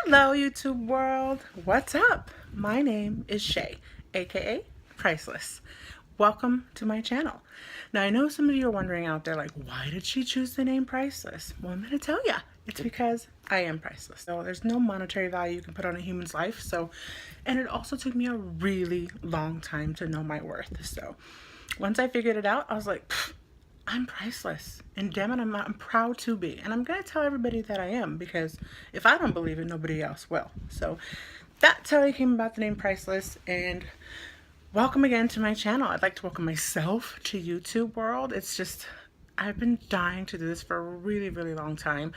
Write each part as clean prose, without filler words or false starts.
Hello YouTube world, what's up? My name is Shay, aka Priceless. Welcome to my channel. Now I know some of you are wondering out there like, why did she choose the name Priceless? Well, I'm going to tell you, it's because I am priceless. So there's no monetary value you can put on a human's life. And it also took me a really long time to know my worth. So once I figured it out, I was like, I'm priceless, and damn it, I'm proud to be. And I'm gonna tell everybody that I am, because if I don't believe it, nobody else will. So that's how I came about the name Priceless. And welcome again to my channel. I'd like to welcome myself to YouTube world. It's just, I've been dying to do this for a really, really long time.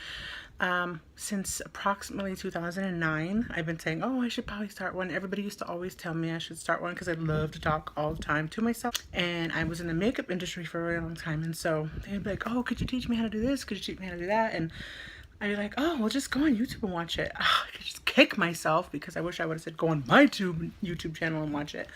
Since approximately 2009, I've been saying, oh, I should probably start one. Everybody used to always tell me I should start one because I love to talk all the time to myself. And I was in the makeup industry for a really long time. And so they'd be like, oh, could you teach me how to do this? Could you teach me how to do that? And I'd be like, oh, well, just go on YouTube and watch it. I could just kick myself because I wish I would have said, go on my YouTube channel and watch it.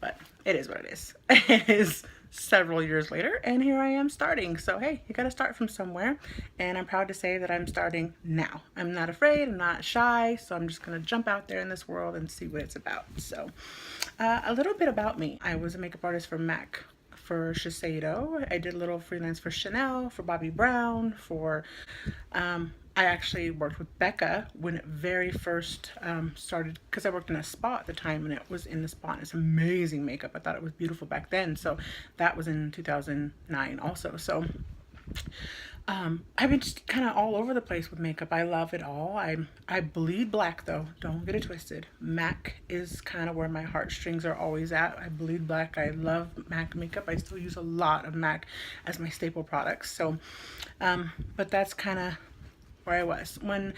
But it is what it is. It is several years later, and here I am starting. So hey, you gotta start from somewhere, and I'm proud to say that I'm starting now. I'm not afraid, I'm not shy, so I'm just gonna jump out there in this world and see what it's about. So a little bit about me. I was a makeup artist for MAC, for Shiseido. I did a little freelance for Chanel, for Bobbi Brown, for I actually worked with Becca when it very first started, because I worked in a spa at the time, and it was in the spa, and it's amazing makeup. I thought it was beautiful back then. So that was in 2009 also. So I've been just kind of all over the place with makeup. I love it all. I bleed black though. Don't get it twisted. MAC is kind of where my heartstrings are always at. I bleed black. I love MAC makeup. I still use a lot of MAC as my staple products. So, but that's kind of where I was. When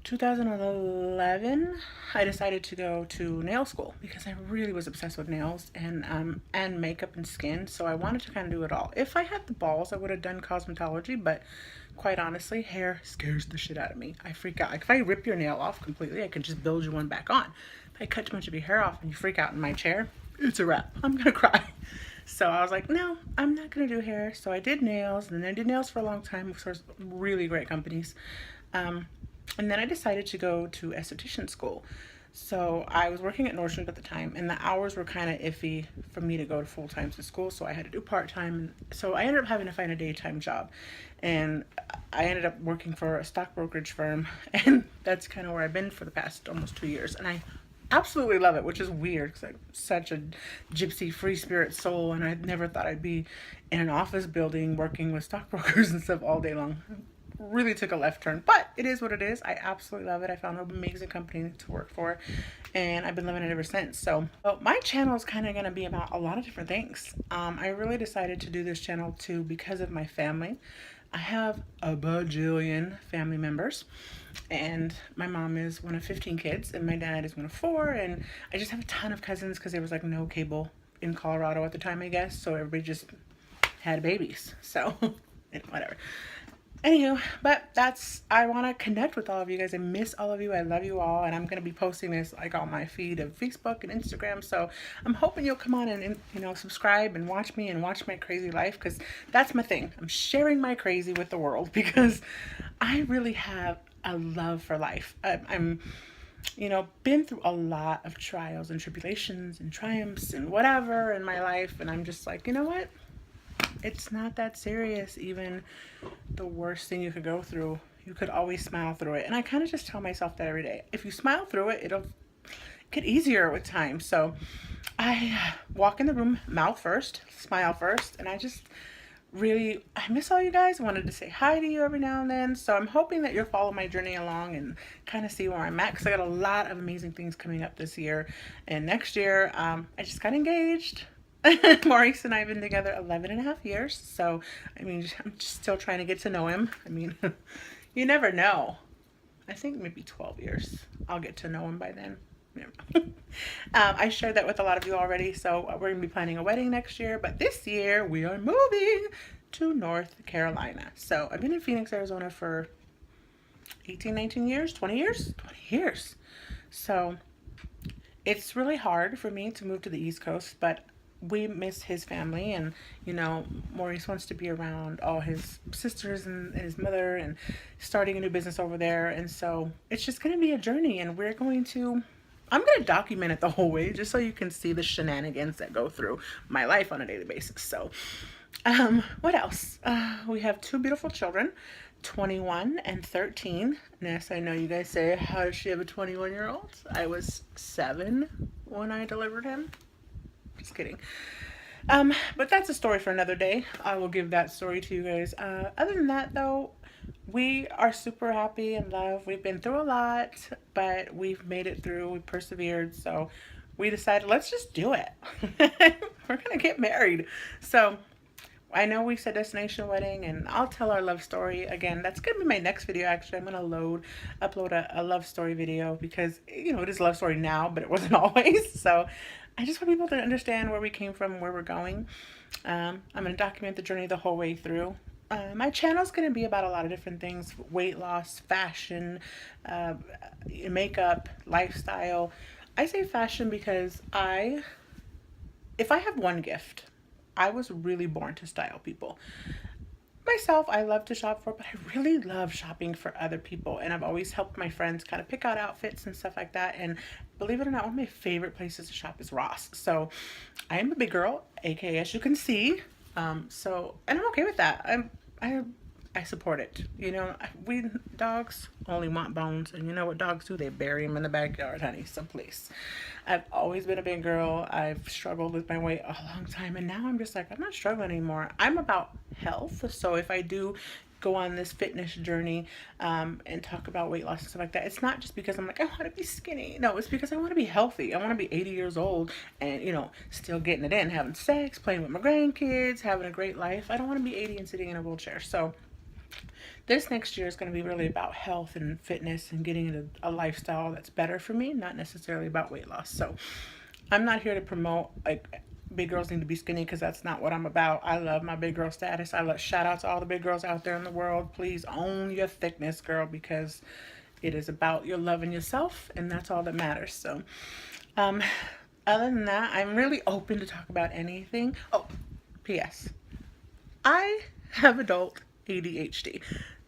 2011, I decided to go to nail school because I really was obsessed with nails and makeup and skin. So I wanted to kind of do it all. If I had the balls, I would have done cosmetology, but quite honestly, hair scares the shit out of me. I freak out. Like if I rip your nail off completely, I could just build you one back on. If I cut too much of your hair off and you freak out in my chair, it's a wrap. I'm gonna cry. So I was like, no, I'm not gonna do hair. So I did nails, and then I did nails for a long time with really great companies. And then I decided to go to esthetician school. So I was working at Nordstrom at the time, and the hours were kind of iffy for me to go to full time to school, so I had to do part time. So I ended up having to find a daytime job, and I ended up working for a stock brokerage firm, and that's kind of where I've been for the past almost 2 years. And I absolutely love it, which is weird because I'm such a gypsy free spirit soul, and I never thought I'd be in an office building working with stockbrokers and stuff all day long. Really took a left turn, but it is what it is. I absolutely love it. I found an amazing company to work for, and I've been loving it ever since. So my channel is kind of going to be about a lot of different things. I really decided to do this channel too because of my family. I have a bajillion family members, and my mom is one of 15 kids, and my dad is one of 4, and I just have a ton of cousins because there was like no cable in Colorado at the time, I guess, so everybody just had babies. So whatever. Anywho, but I want to connect with all of you guys. I miss all of you. I love you all. And I'm going to be posting this like on my feed of Facebook and Instagram. So I'm hoping you'll come on and you know, subscribe and watch me and watch my crazy life, because that's my thing. I'm sharing my crazy with the world because I really have a love for life. I'm you know, been through a lot of trials and tribulations and triumphs and whatever in my life. And I'm just like, you know what? It's not that serious. Even the worst thing you could go through, you could always smile through it. And I kind of just tell myself that every day. If you smile through it, it'll get easier with time. So I walk in the room mouth first, smile first, and I miss all you guys. I wanted to say hi to you every now and then. So I'm hoping that you'll follow my journey along and kind of see where I'm at, because I got a lot of amazing things coming up this year and next year. I just got engaged. Maurice and I have been together 11.5 years. So, I mean, I'm just still trying to get to know him. I mean, you never know. I think maybe 12 years. I'll get to know him by then. I shared that with a lot of you already. So we're going to be planning a wedding next year. But this year we are moving to North Carolina. So I've been in Phoenix, Arizona for 18, 19 years, 20 years, 20 years. So it's really hard for me to move to the East Coast, but we miss his family, and you know, Maurice wants to be around all his sisters and his mother, and starting a new business over there. And so it's just going to be a journey, and I'm going to document it the whole way just so you can see the shenanigans that go through my life on a daily basis. So what else? We have two beautiful children, 21 and 13. Yes, I know you guys say, how does she have a 21-year-old? I was 7 when I delivered him. Just kidding. But that's a story for another day. I will give that story to you guys. Other than that, though, we are super happy and love. We've been through a lot, but we've made it through. We persevered. So we decided, let's just do it. We're going to get married. So I know we said destination wedding, and I'll tell our love story again. That's going to be my next video, actually. I'm going to upload a love story video because, you know, it is a love story now, but it wasn't always. So I just want people to understand where we came from and where we're going. I'm going to document the journey the whole way through. My channel is going to be about a lot of different things: weight loss, fashion, makeup, lifestyle. I say fashion because if I have one gift, I was really born to style people. Myself, I love to shop for, but I really love shopping for other people, and I've always helped my friends kind of pick out outfits and stuff like that. And believe it or not, one of my favorite places to shop is Ross. So I am a big girl, aka, as you can see. And I'm okay with that. I support it. You know, we dogs only want bones, and you know what dogs do? They bury them in the backyard, honey. So please. I've always been a big girl. I've struggled with my weight a long time, and now I'm just like, I'm not struggling anymore. I'm about health. So if I do go on this fitness journey and talk about weight loss and stuff like that, it's not just because I'm like, I want to be skinny. No, it's because I want to be healthy. I want to be 80 years old and, you know, still getting it in, having sex, playing with my grandkids, having a great life. I don't want to be 80 and sitting in a wheelchair. So this next year is going to be really about health and fitness and getting into a lifestyle that's better for me, not necessarily about weight loss. So I'm not here to promote like big girls need to be skinny, because that's not what I'm about. I love my big girl status. Shout out to all the big girls out there in the world. Please own your thickness, girl, because it is about your loving yourself, and that's all that matters. So other than that, I'm really open to talk about anything. Oh, P.S. I have adult ADHD.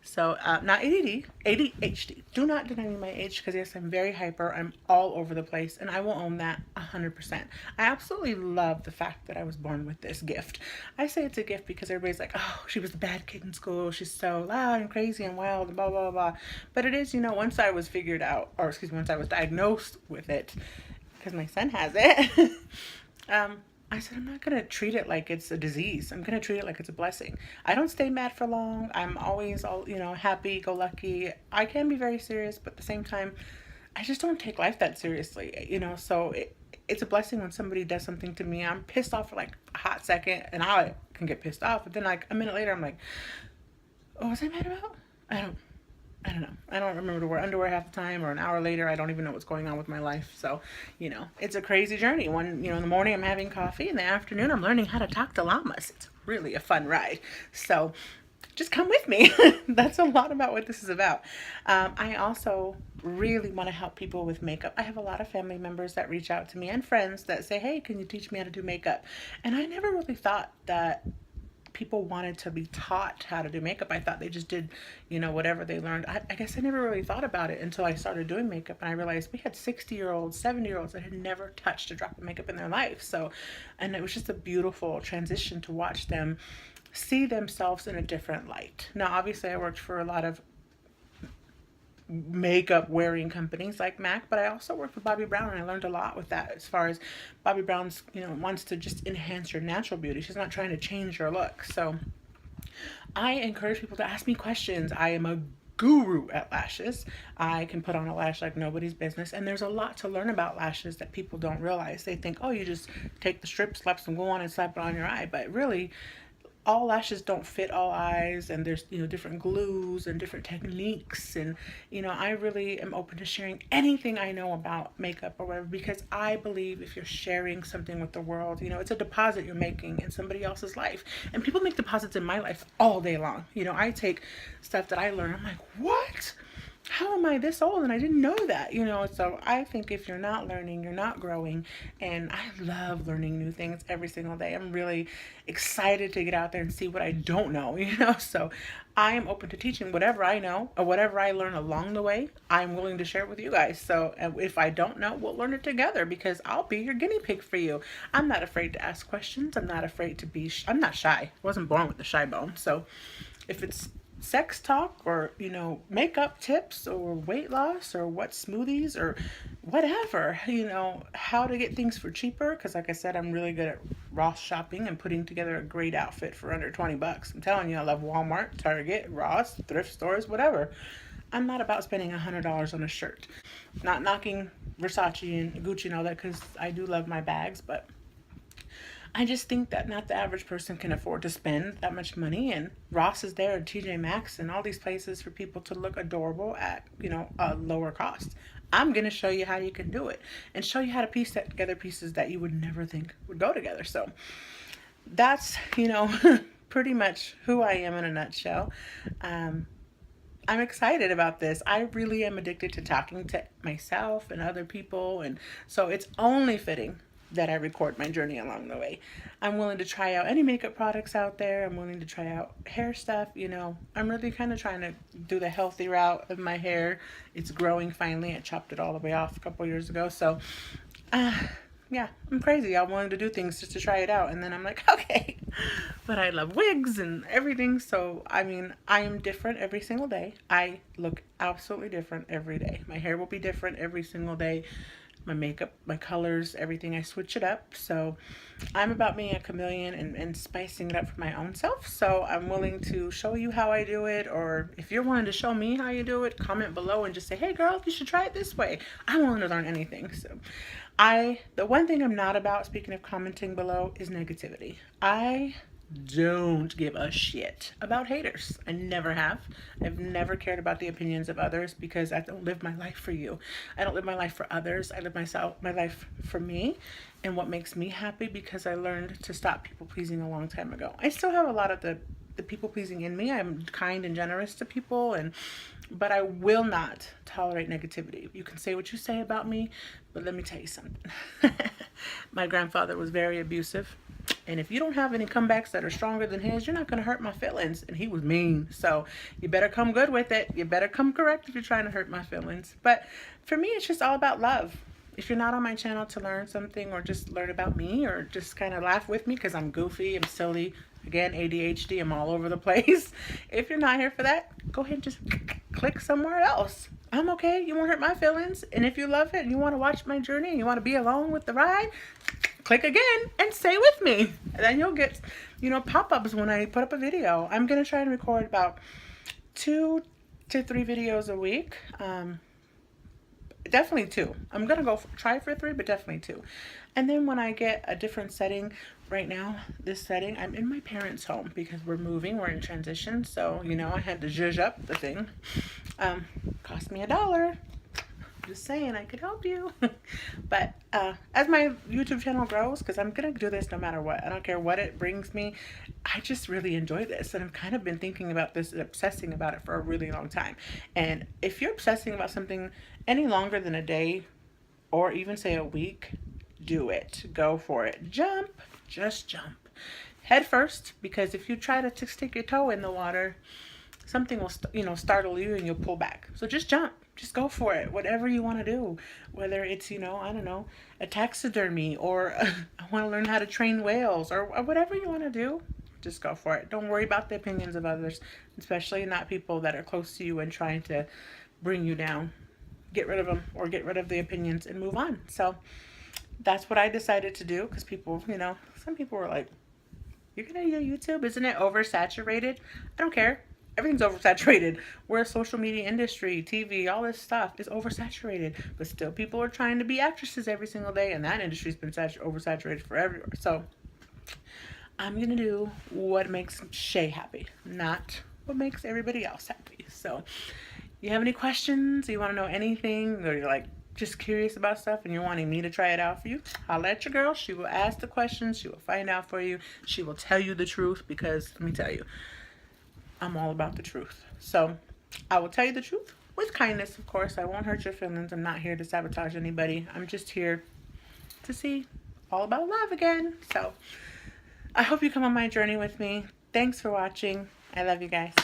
So, not ADD, ADHD. Do not deny me my age, because yes, I'm very hyper. I'm all over the place, and I will own that 100%. I absolutely love the fact that I was born with this gift. I say it's a gift because everybody's like, oh, she was the bad kid in school. She's so loud and crazy and wild and blah, blah, blah. But it is, you know, once I was once I was diagnosed with it, because my son has it, I said, I'm not going to treat it like it's a disease. I'm going to treat it like it's a blessing. I don't stay mad for long. I'm always, happy, go lucky. I can be very serious, but at the same time, I just don't take life that seriously, so it's a blessing when somebody does something to me. I'm pissed off for like a hot second, and I can get pissed off, but then like a minute later, I'm like, what was I mad about? I don't know. I don't remember to wear underwear half the time, or an hour later, I don't even know what's going on with my life. So, it's a crazy journey. In the morning I'm having coffee. In the afternoon, I'm learning how to talk to llamas. It's really a fun ride. So just come with me. That's a lot about what this is about. I also really want to help people with makeup. I have a lot of family members that reach out to me, and friends that say, hey, can you teach me how to do makeup? And I never really thought that people wanted to be taught how to do makeup. I thought they just did, whatever they learned. I guess I never really thought about it until I started doing makeup, and I realized we had 60-year-olds, 70-year-olds that had never touched a drop of makeup in their life. And it was just a beautiful transition to watch them see themselves in a different light. Now, obviously, I worked for a lot of makeup wearing companies like MAC, but I also worked with Bobbi Brown, and I learned a lot with that, as far as Bobbi Brown's wants to just enhance your natural beauty. She's not trying to change your look. So I encourage people to ask me questions. I am a guru at lashes. I can put on a lash like nobody's business, and there's a lot to learn about lashes that people don't realize. They think, oh, you just take the strip, slap some glue on, and slap it on your eye, but really all lashes don't fit all eyes, and there's different glues and different techniques, and I really am open to sharing anything I know about makeup or whatever, because I believe if you're sharing something with the world, it's a deposit you're making in somebody else's life. And people make deposits in my life all day long. I take stuff that I learn, I'm like, what? how am I this old and I didn't know that, you know? So I think if you're not learning, you're not growing. And I love learning new things every single day. I'm really excited to get out there and see what I don't know, you know? So I am open to teaching whatever I know or whatever I learn along the way. I'm willing to share it with you guys. So if I don't know, we'll learn it together because I'll be your guinea pig for you. I'm not afraid to ask questions. I'm not afraid to be, I'm not shy. I wasn't born with the shy bone. So if it's sex talk or, you know, makeup tips or weight loss or what smoothies or whatever, you know, how to get things for cheaper, because like I said, I'm really good at Ross shopping and putting together a great outfit for under 20 bucks. I'm telling you, I love Walmart, Target, Ross, thrift stores, whatever. I'm not about spending $100 on a shirt. Not knocking Versace and Gucci and all that, because I do love my bags, but I just think that not the average person can afford to spend that much money, and Ross is there, and TJ Maxx, and all these places for people to look adorable at, you know, a lower cost. I'm going to show you how you can do it and show you how to piece that together pieces that you would never think would go together. So that's, you know, pretty much who I am in a nutshell. I'm excited about this. I really am addicted to talking to myself and other people, and so it's only fitting that I record my journey along the way. I'm willing to try out any makeup products out there. I'm willing to try out hair stuff, you know. I'm really kind of trying to do the healthy route of my hair. It's growing finally. I chopped it all the way off a couple years ago. So, yeah, I'm crazy. I'm willing to do things just to try it out. And then I'm like, okay. But I love wigs and everything. So, I mean, I am different every single day. I look absolutely different every day. My hair will be different every single day. My makeup, my colors, everything, I switch it up. So I'm about being a chameleon and spicing it up for my own self. So I'm willing to show you how I do it, or if you're willing to show me how you do it, comment below and just say, hey girl, you should try it this way. I'm willing to learn anything. So the one thing I'm not about, speaking of commenting below, is negativity. I don't give a shit about haters. I never have. I've never cared about the opinions of others because I don't live my life for you. I don't live my life for others. I live my life for me and what makes me happy, because I learned to stop people pleasing a long time ago. I still have a lot of the people pleasing in me. I'm kind and generous to people, but I will not tolerate negativity. You can say what you say about me, but let me tell you something. My grandfather was very abusive. And if you don't have any comebacks that are stronger than his, you're not going to hurt my feelings. And he was mean. So you better come good with it. You better come correct if you're trying to hurt my feelings. But for me, it's just all about love. If you're not on my channel to learn something or just learn about me or just kind of laugh with me because I'm goofy, I'm silly, again, ADHD, I'm all over the place. If you're not here for that, go ahead and just click somewhere else. I'm okay. You won't hurt my feelings. And if you love it and you want to watch my journey and you want to be along with the ride, click again and stay with me. And then you'll get, you know, pop-ups when I put up a video. I'm going to try and record about 2 to 3 videos a week. Definitely 2. I'm going to try for 3, but definitely 2. And then when I get a different setting, right now, this setting, I'm in my parents' home because we're moving, we're in transition. So, you know, I had to zhuzh up the thing. Cost me $1. Just saying, I could help you. But as my YouTube channel grows, because I'm going to do this no matter what. I don't care what it brings me. I just really enjoy this. And I've kind of been thinking about this and obsessing about it for a really long time. And if you're obsessing about something any longer than a day or even say a week, do it. Go for it. Jump. Just jump. Head first, because if you try to stick your toe in the water, something will, you know, startle you and you'll pull back. So just jump. Just go for it. Whatever you want to do. Whether it's, you know, I don't know, a taxidermy or I want to learn how to train whales or whatever you want to do, just go for it. Don't worry about the opinions of others, especially not people that are close to you and trying to bring you down. Get rid of them or get rid of the opinions and move on. So that's what I decided to do, because people, you know, some people were like, you're gonna do YouTube? Isn't it oversaturated? I don't care. Everything's oversaturated. We're a social media industry, TV, all this stuff is oversaturated. But still, people are trying to be actresses every single day, and that industry's been oversaturated forever. So I'm gonna do what makes Shay happy, not what makes everybody else happy. So you have any questions? You want to know anything, or you're like just curious about stuff and you're wanting me to try it out for you, holla at your girl. She will ask the questions. She will find out for you. She will tell you the truth, because let me tell you, I'm all about the truth. So I will tell you the truth, with kindness, of course. I won't hurt your feelings. I'm not here to sabotage anybody. I'm just here to see all about love again. So I hope you come on my journey with me. Thanks for watching. I love you guys.